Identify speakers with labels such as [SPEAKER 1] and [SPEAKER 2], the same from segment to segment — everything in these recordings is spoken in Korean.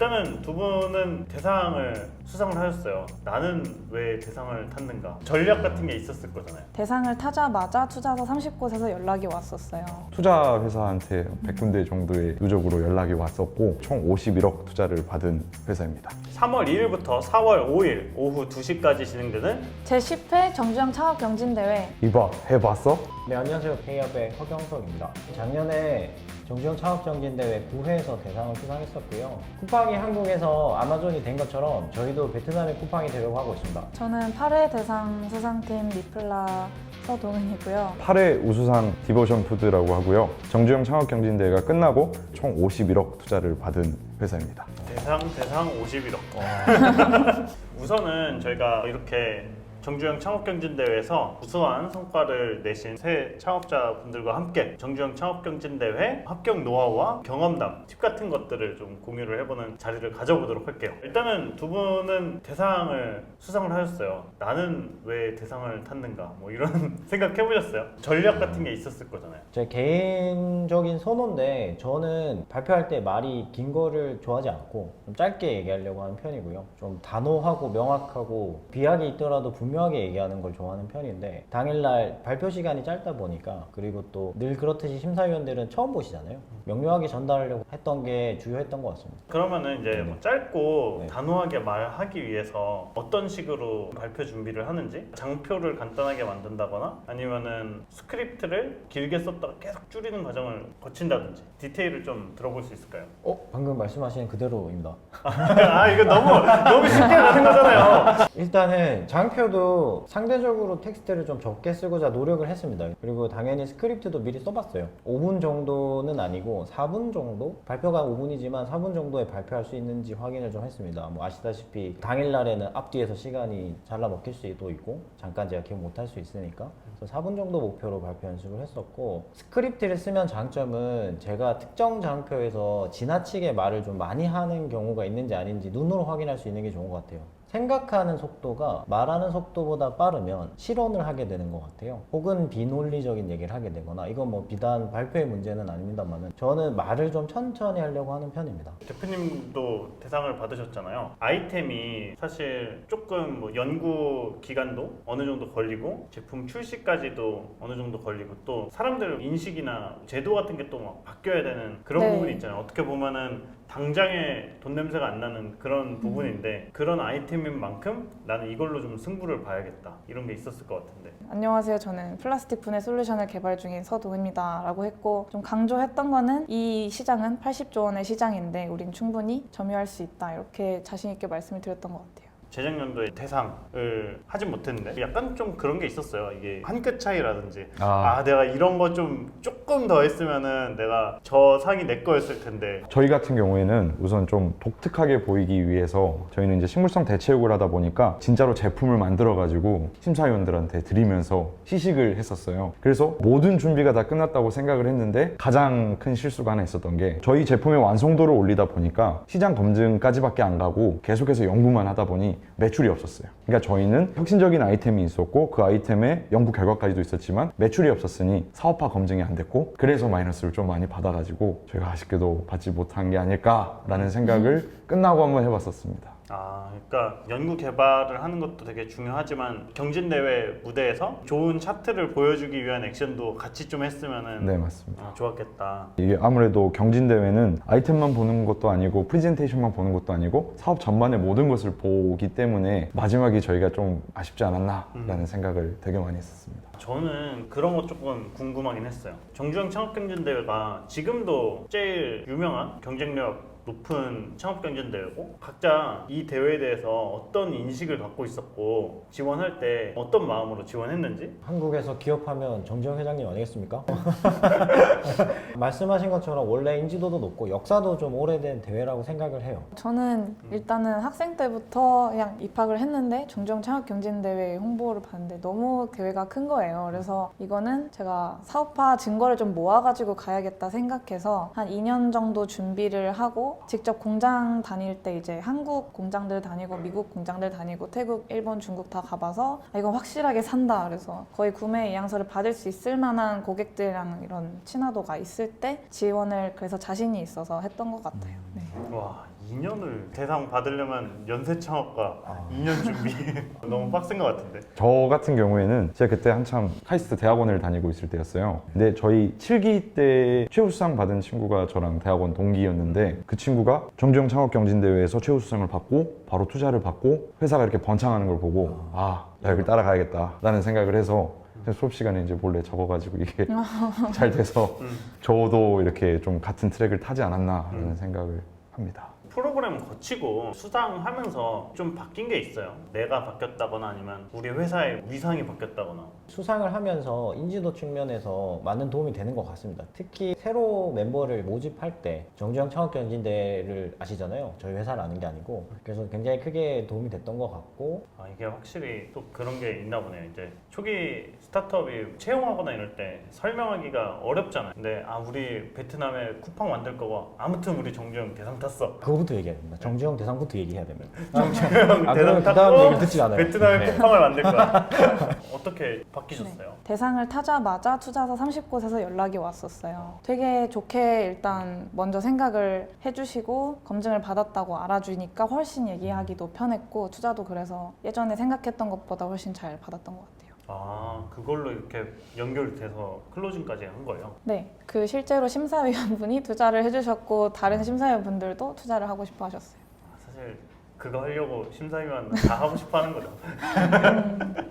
[SPEAKER 1] 일단은 두 분은 대상을 수상을 하셨어요. 나는 왜 대상을 탔는가? 전략 같은 게 있었을 거잖아요.
[SPEAKER 2] 대상을 타자마자 투자사 30곳에서 연락이 왔었어요.
[SPEAKER 3] 투자 회사한테 100군데 정도의 누적으로 연락이 왔었고 총 51억 투자를 받은 회사입니다.
[SPEAKER 1] 3월 2일부터 4월 5일 오후 2시까지 진행되는
[SPEAKER 2] 제10회 정주영 창업경진대회.
[SPEAKER 3] 이봐, 해봤어?
[SPEAKER 4] 네, 안녕하세요. K협의 허경석입니다. 작년에 정주영 창업정진대회 9회에서 대상을 수상했었고요. 쿠팡이 한국에서 아마존이 된 것처럼 저희도 베트남의 쿠팡이 되려고 하고 있습니다.
[SPEAKER 2] 저는 8회 대상 수상팀 리플라 서동은이고요.
[SPEAKER 3] 8회 우수상 디보션 푸드라고 하고요. 정주영 창업경진대회가 끝나고 총 51억 투자를 받은 회사입니다.
[SPEAKER 1] 대상 51억. 우선은 저희가 이렇게 정주영 창업경진대회에서 우수한 성과를 내신 새 창업자분들과 함께 정주영 창업경진대회 합격 노하우와 경험담, 팁 같은 것들을 좀 공유를 해보는 자리를 가져보도록 할게요. 일단은 두 분은 대상을 수상을 하셨어요. 나는 왜 대상을 탔는가? 뭐 이런 생각해보셨어요? 전략 같은 게 있었을 거잖아요.
[SPEAKER 4] 제 개인적인 선호인데 저는 발표할 때 말이 긴 거를 좋아하지 않고 좀 짧게 얘기하려고 하는 편이고요. 좀 단호하고 명확하고 비약이 있더라도 분명하게 얘기하는 걸 좋아하는 편인데 당일날 발표 시간이 짧다 보니까 그리고 또 늘 그렇듯이 심사위원들은 처음 보시잖아요. 명료하게 전달하려고 했던 게 주요했던 것 같습니다.
[SPEAKER 1] 그러면은 이제 뭐 짧고
[SPEAKER 4] 네.
[SPEAKER 1] 단호하게 말하기 위해서 어떤 식으로 발표 준비를 하는지, 장표를 간단하게 만든다거나 아니면은 스크립트를 길게 썼다가 계속 줄이는 과정을 거친다든지 디테일을 좀 들어볼 수 있을까요?
[SPEAKER 4] 방금 말씀하신 그대로입니다.
[SPEAKER 1] 아 이거 너무 쉽게 가는 거잖아요.
[SPEAKER 4] 일단은 장표도 상대적으로 텍스트를 좀 적게 쓰고자 노력을 했습니다. 그리고 당연히 스크립트도 미리 써봤어요. 5분 정도는 아니고 4분 정도? 발표가 5분이지만 4분 정도에 발표할 수 있는지 확인을 좀 했습니다. 뭐 아시다시피 당일날에는 앞뒤에서 시간이 잘라 먹힐 수도 있고 잠깐 제가 기억 못할 수 있으니까 그래서 4분 정도 목표로 발표 연습을 했었고 스크립트를 쓰면 장점은 제가 특정 장표에서 지나치게 말을 좀 많이 하는 경우가 있는지 아닌지 눈으로 확인할 수 있는 게 좋은 것 같아요. 생각하는 속도가 말하는 속도보다 빠르면 실언을 하게 되는 것 같아요. 혹은 비논리적인 얘기를 하게 되거나 이건 뭐 비단 발표의 문제는 아닙니다만은 저는 말을 좀 천천히 하려고 하는 편입니다.
[SPEAKER 1] 대표님도 대상을 받으셨잖아요. 아이템이 사실 조금 뭐 연구 기간도 어느 정도 걸리고 제품 출시까지도 어느 정도 걸리고 또 사람들 인식이나 제도 같은 게 또 막 바뀌어야 되는 그런
[SPEAKER 2] 네.
[SPEAKER 1] 부분이 있잖아요. 어떻게 보면은 당장에 돈 냄새가 안 나는 그런 부분인데 그런 아이템인 만큼 나는 이걸로 좀 승부를 봐야겠다 이런 게 있었을 것 같은데.
[SPEAKER 2] 안녕하세요. 저는 플라스틱 분해 솔루션을 개발 중인 서동입니다. 라고 했고 좀 강조했던 거는 이 시장은 80조 원의 시장인데 우린 충분히 점유할 수 있다. 이렇게 자신 있게 말씀을 드렸던 것 같아요.
[SPEAKER 1] 재작년도에 대상을 하진 못했는데 약간 좀 그런 게 있었어요. 이게 한 끗 차이라든지
[SPEAKER 3] 아.
[SPEAKER 1] 내가 이런 거 좀 조금 더 했으면은 내가 저 상이 내 거였을 텐데.
[SPEAKER 3] 저희 같은 경우에는 우선 좀 독특하게 보이기 위해서 저희는 이제 식물성 대체육을 하다 보니까 진짜로 제품을 만들어 가지고 심사위원들한테 드리면서 시식을 했었어요. 그래서 모든 준비가 다 끝났다고 생각을 했는데 가장 큰 실수가 하나 있었던 게 저희 제품의 완성도를 올리다 보니까 시장 검증까지밖에 안 가고 계속해서 연구만 하다 보니 매출이 없었어요. 그러니까 저희는 혁신적인 아이템이 있었고 그 아이템의 연구 결과까지도 있었지만 매출이 없었으니 사업화 검증이 안 됐고 그래서 마이너스를 좀 많이 받아가지고 저희가 아쉽게도 받지 못한 게 아닐까라는 생각을 끝나고 한번 해봤었습니다.
[SPEAKER 1] 그러니까 연구 개발을 하는 것도 되게 중요하지만 경진대회 무대에서 좋은 차트를 보여주기 위한 액션도 같이 좀 했으면은
[SPEAKER 3] 네, 맞습니다.
[SPEAKER 1] 좋았겠다.
[SPEAKER 3] 이게 아무래도 경진대회는 아이템만 보는 것도 아니고 프레젠테이션만 보는 것도 아니고 사업 전반의 모든 것을 보기 때문에 마지막이 저희가 좀 아쉽지 않았나라는 생각을 되게 많이 했었습니다.
[SPEAKER 1] 저는 그런 거 조금 궁금하긴 했어요. 정주영 창업경진대회가 지금도 제일 유명한 경쟁력 높은 창업경진대회고 각자 이 대회에 대해서 어떤 인식을 갖고 있었고 지원할 때 어떤 마음으로 지원했는지.
[SPEAKER 4] 한국에서 기업하면 정주영 회장님 아니겠습니까? 말씀하신 것처럼 원래 인지도도 높고 역사도 좀 오래된 대회라고 생각을 해요.
[SPEAKER 2] 저는 일단은 학생 때부터 그냥 입학을 했는데 정주영 창업경진대회 홍보를 봤는데 너무 대회가 큰 거예요. 그래서 이거는 제가 사업화 증거를 좀 모아가지고 가야겠다 생각해서 한 2년 정도 준비를 하고 직접 공장 다닐 때 이제 한국 공장들 다니고 미국 공장들 다니고 태국, 일본, 중국 다 가봐서 이건 확실하게 산다. 그래서 거의 구매 의향서를 받을 수 있을 만한 고객들이랑 이런 친화도가 있을 때 지원을 그래서 자신이 있어서 했던 것 같아요. 네.
[SPEAKER 1] 와 2년을 대상 받으려면 연세 창업과 2년 준비 너무 빡센 것 같은데.
[SPEAKER 3] 저 같은 경우에는 제가 그때 한참 카이스트 대학원을 다니고 있을 때였어요. 근데 저희 7기 때 최우수상 받은 친구가 저랑 대학원 동기였는데 그 친구가 정주영 창업경진대회에서 최우수상을 받고 바로 투자를 받고 회사가 이렇게 번창하는 걸 보고 나 여길 따라가야겠다 라는 생각을 해서 수업 시간에 이제 몰래 적어가지고 이게 잘 돼서 저도 이렇게 좀 같은 트랙을 타지 않았나라는 생각을 합니다.
[SPEAKER 1] 프로그램 거치고 수상하면서 좀 바뀐 게 있어요. 내가 바뀌었다거나 아니면 우리 회사의 위상이 바뀌었다거나.
[SPEAKER 4] 수상을 하면서 인지도 측면에서 많은 도움이 되는 것 같습니다. 특히 새로 멤버를 모집할 때 정주영 창업경진대회를 아시잖아요. 저희 회사를 아는 게 아니고. 그래서 굉장히 크게 도움이 됐던 것 같고
[SPEAKER 1] 이게 확실히 또 그런 게 있나 보네요. 이제 초기 스타트업이 채용하거나 이럴 때 설명하기가 어렵잖아요. 근데 우리 베트남에 쿠팡 만들 거고 아무튼 우리 정주영 대상 탔어.
[SPEAKER 4] 그거부터 얘기해야 됩니다. 정주영 대상부터 얘기해야 됩니다.
[SPEAKER 1] 정주영
[SPEAKER 4] 그러면
[SPEAKER 1] 대상
[SPEAKER 4] 그 다음
[SPEAKER 1] 탔고
[SPEAKER 4] 얘기 듣지 않아요.
[SPEAKER 1] 베트남에
[SPEAKER 4] 네.
[SPEAKER 1] 쿠팡을 만들 거야. 어떻게 바뀌셨어요?
[SPEAKER 2] 대상을 타자마자 투자사 30곳에서 연락이 왔었어요. 되게 좋게 일단 먼저 생각을 해주시고 검증을 받았다고 알아주니까 훨씬 얘기하기도 편했고 투자도 그래서 예전에 생각했던 것보다 훨씬 잘 받았던 것 같아요.
[SPEAKER 1] 그걸로 이렇게 연결돼서 클로징까지 한 거예요?
[SPEAKER 2] 네, 그 실제로 심사위원분이 투자를 해주셨고 다른 심사위원분들도 투자를 하고 싶어 하셨어요.
[SPEAKER 1] 사실 그거 하려고 심사위원 다 하고 싶어 하는 거죠.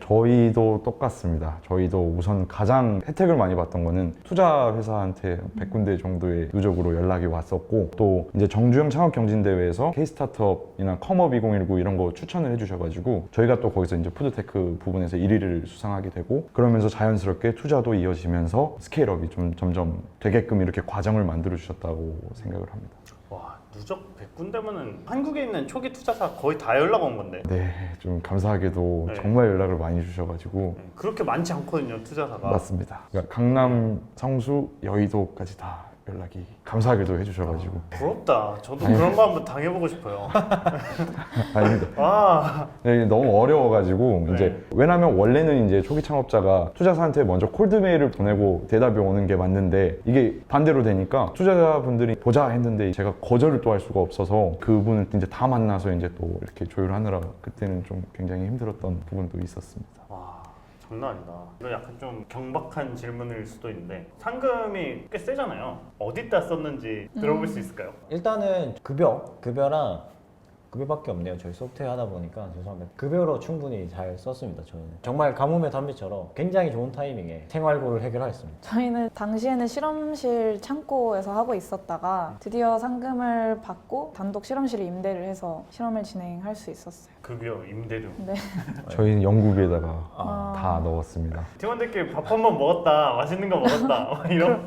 [SPEAKER 3] 저희도 똑같습니다. 저희도 우선 가장 혜택을 많이 받던 거는 투자 회사한테 100군데 정도의 누적으로 연락이 왔었고 또 이제 정주영 창업경진대회에서 K스타트업이나 컴업 2019 이런 거 추천을 해주셔가지고 저희가 또 거기서 이제 푸드테크 부분에서 1위를 수상하게 되고 그러면서 자연스럽게 투자도 이어지면서 스케일업이 좀 점점 되게끔 이렇게 과정을 만들어 주셨다고 생각을 합니다.
[SPEAKER 1] 와, 누적 100군데면은 한국에 있는 초기 투자사 거의 다 연락 온 건데.
[SPEAKER 3] 네, 좀 감사하게도
[SPEAKER 1] 네.
[SPEAKER 3] 정말 연락을 많이 주셔가지고
[SPEAKER 1] 그렇게 많지 않거든요, 투자사가.
[SPEAKER 3] 맞습니다. 그러니까 강남, 성수, 여의도까지 다 연락이 감사하게도 해주셔가지고
[SPEAKER 1] 부럽다. 저도 그런 거 한번 당해보고 싶어요.
[SPEAKER 3] 아닙니다. 네, 너무 어려워가지고
[SPEAKER 1] 네.
[SPEAKER 3] 이제 왜냐면 원래는 이제 초기 창업자가 투자사한테 먼저 콜드메일을 보내고 대답이 오는 게 맞는데 이게 반대로 되니까 투자자분들이 보자 했는데 제가 거절을 또 할 수가 없어서 그분을 이제 다 만나서 이제 또 이렇게 조율하느라 그때는 좀 굉장히 힘들었던 부분도 있었습니다.
[SPEAKER 1] 와, 장난 아니다. 이거 약간 좀 경박한 질문일 수도 있는데 상금이 꽤 세잖아요. 어디다 썼는지 들어볼 수 있을까요?
[SPEAKER 4] 일단은 급여랑 급여밖에 없네요. 저희 소프트웨어 하다 보니까 죄송합니다. 급여로 충분히 잘 썼습니다. 저희는 정말 가뭄의 단비처럼 굉장히 좋은 타이밍에 생활고를 해결하였습니다.
[SPEAKER 2] 저희는 당시에는 실험실 창고에서 하고 있었다가 드디어 상금을 받고 단독 실험실을 임대를 해서 실험을 진행할 수 있었어요.
[SPEAKER 1] 급여, 임대료.
[SPEAKER 2] 네.
[SPEAKER 3] 저희는 연구비에다가
[SPEAKER 2] 아.
[SPEAKER 3] 다 넣었습니다.
[SPEAKER 1] 팀원들끼리 밥 한 번 먹었다, 맛있는 거 먹었다 이런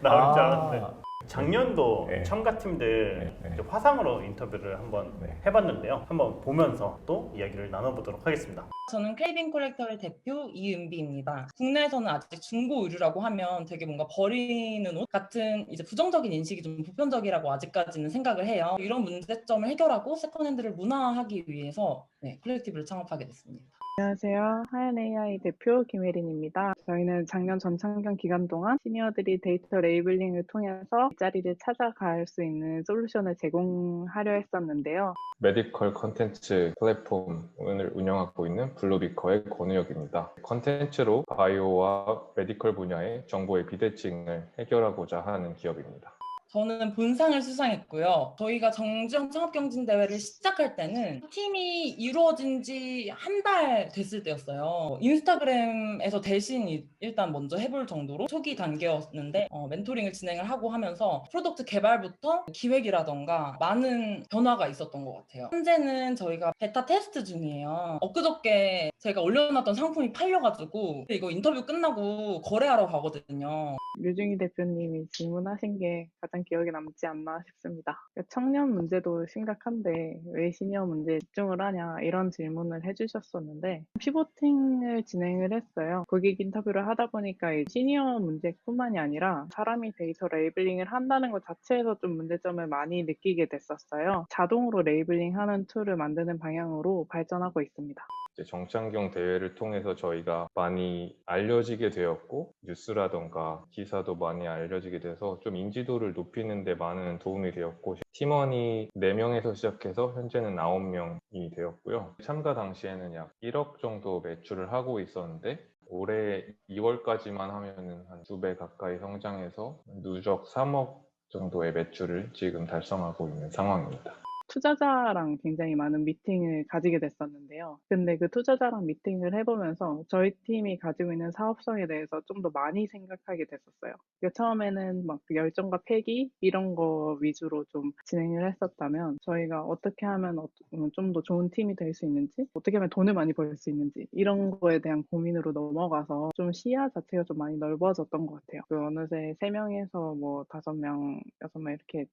[SPEAKER 1] 나올 줄 알았는데. 작년도
[SPEAKER 4] 네.
[SPEAKER 1] 첨가팀들
[SPEAKER 4] 네.
[SPEAKER 1] 이제 화상으로 인터뷰를 한번
[SPEAKER 4] 네.
[SPEAKER 1] 해봤는데요. 한번 보면서 또 이야기를 나눠보도록 하겠습니다.
[SPEAKER 5] 저는 크레이빙 콜렉터의 대표 이은비입니다. 국내에서는 아직 중고 의류라고 하면 되게 뭔가 버리는 옷 같은 이제 부정적인 인식이 좀 보편적이라고 아직까지는 생각을 해요. 이런 문제점을 해결하고 세컨핸드를 문화화하기 위해서 콜렉티브를 창업하게 됐습니다.
[SPEAKER 6] 안녕하세요. 하얀 AI 대표 김혜린입니다. 저희는 작년 전창경 기간 동안 시니어들이 데이터 레이블링을 통해서 일자리를 찾아갈 수 있는 솔루션을 제공하려 했었는데요.
[SPEAKER 7] 메디컬 컨텐츠 플랫폼을 운영하고 있는 블루비커의 권우혁입니다. 컨텐츠로 바이오와 메디컬 분야의 정보의 비대칭을 해결하고자 하는 기업입니다.
[SPEAKER 5] 저는 본상을 수상했고요. 저희가 정주영 창업경진대회를 시작할 때는 팀이 이루어진 지 한 달 됐을 때였어요. 인스타그램에서 대신 일단 먼저 해볼 정도로 초기 단계였는데 멘토링을 진행을 하고 하면서 프로덕트 개발부터 기획이라던가 많은 변화가 있었던 것 같아요. 현재는 저희가 베타 테스트 중이에요. 엊그저께 제가 올려놨던 상품이 팔려가지고 이거 인터뷰 끝나고 거래하러 가거든요.
[SPEAKER 6] 류중희 대표님이 질문하신 게 가장 기억에 남지 않나 싶습니다. 청년 문제도 심각한데 왜 시니어 문제에 집중을 하냐 이런 질문을 해주셨었는데 피보팅을 진행을 했어요. 고객 인터뷰를 하다 보니까 이 시니어 문제뿐만이 아니라 사람이 데이터 레이블링을 한다는 것 자체에서 좀 문제점을 많이 느끼게 됐었어요. 자동으로 레이블링하는 툴을 만드는 방향으로 발전하고 있습니다.
[SPEAKER 7] 이제 정창경 대회를 통해서 저희가 많이 알려지게 되었고 뉴스라던가 기사도 많이 알려지게 돼서 좀 인지도를 높이는 데 많은 도움이 되었고 팀원이 4명에서 시작해서 현재는 9명이 되었고요. 참가 당시에는 약 1억 정도 매출을 하고 있었는데 올해 2월까지만 하면은 한 2배 가까이 성장해서 누적 3억 정도의 매출을 지금 달성하고 있는 상황입니다.
[SPEAKER 6] 투자자랑 굉장히 많은 미팅을 가지게 됐었는데요. 근데 그 투자자랑 미팅을 해보면서 저희 팀이 가지고 있는 사업성에 대해서 좀 더 많이 생각하게 됐었어요. 그러니까 처음에는 막 열정과 패기 이런 거 위주로 좀 진행을 했었다면 저희가 어떻게 하면 좀 더 좋은 팀이 될 수 있는지, 어떻게 하면 돈을 많이 벌 수 있는지 이런 거에 대한 고민으로 넘어가서 좀 시야 자체가 좀 많이 넓어졌던 것 같아요. 그 어느새 3명에서 뭐 5명, 6명 이렇게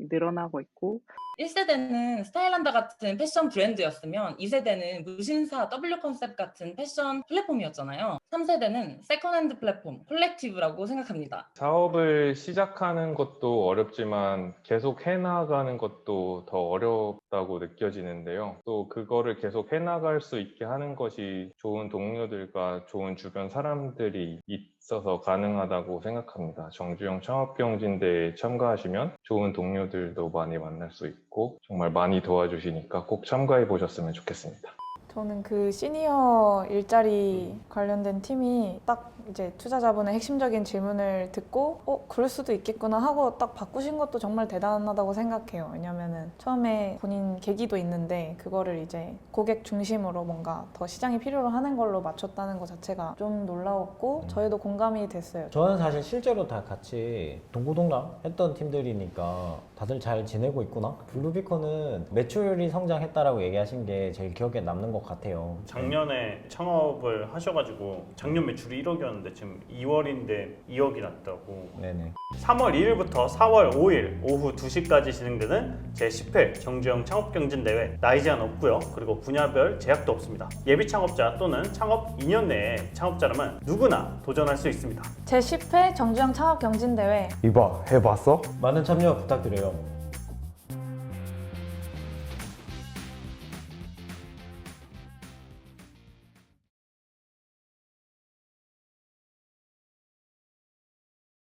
[SPEAKER 6] 늘어나고 있고
[SPEAKER 5] 1세대는 스타일란다 같은 패션 브랜드였으면 2세대는 무신사 W 컨셉 같은 패션 플랫폼이었잖아요. 3세대는 세컨핸드 플랫폼, 콜렉티브라고 생각합니다.
[SPEAKER 7] 사업을 시작하는 것도 어렵지만 계속 해나가는 것도 더 어렵다고 느껴지는데요. 또 그거를 계속 해나갈 수 있게 하는 것이 좋은 동료들과 좋은 주변 사람들이 있어서 가능하다고 생각합니다. 정주영 창업경진대회에 참가하시면 좋은 동료들도 많이 만날 수 있고 정말 많이 도와주시니까 꼭 참가해 보셨으면 좋겠습니다.
[SPEAKER 2] 저는 그 시니어 일자리 관련된 팀이 딱 이제 투자자분의 핵심적인 질문을 듣고 그럴 수도 있겠구나 하고 딱 바꾸신 것도 정말 대단하다고 생각해요. 왜냐면은 처음에 본인 계기도 있는데 그거를 이제 고객 중심으로 뭔가 더 시장이 필요로 하는 걸로 맞췄다는 것 자체가 좀 놀라웠고 저희도 공감이 됐어요.
[SPEAKER 4] 저는 사실 실제로 다 같이 동고동락 했던 팀들이니까 다들 잘 지내고 있구나. 블루비콘은 매출이 성장했다라고 얘기하신 게 제일 기억에 남는 것 같아요.
[SPEAKER 1] 작년에 창업을 하셔가지고 작년 매출이 1억이었는데 지금 2월인데 2억이 났다고.
[SPEAKER 4] 네네.
[SPEAKER 1] 3월 2일부터 4월 5일 오후 2시까지 진행되는 제10회 정주영 창업경진대회 나이 제한 없고요. 그리고 분야별 제약도 없습니다. 예비 창업자 또는 창업 2년 내에 창업자라면 누구나 도전할 수 있습니다.
[SPEAKER 2] 제10회 정주영 창업경진대회
[SPEAKER 3] 이봐, 해봤어?
[SPEAKER 4] 많은 참여 부탁드려요.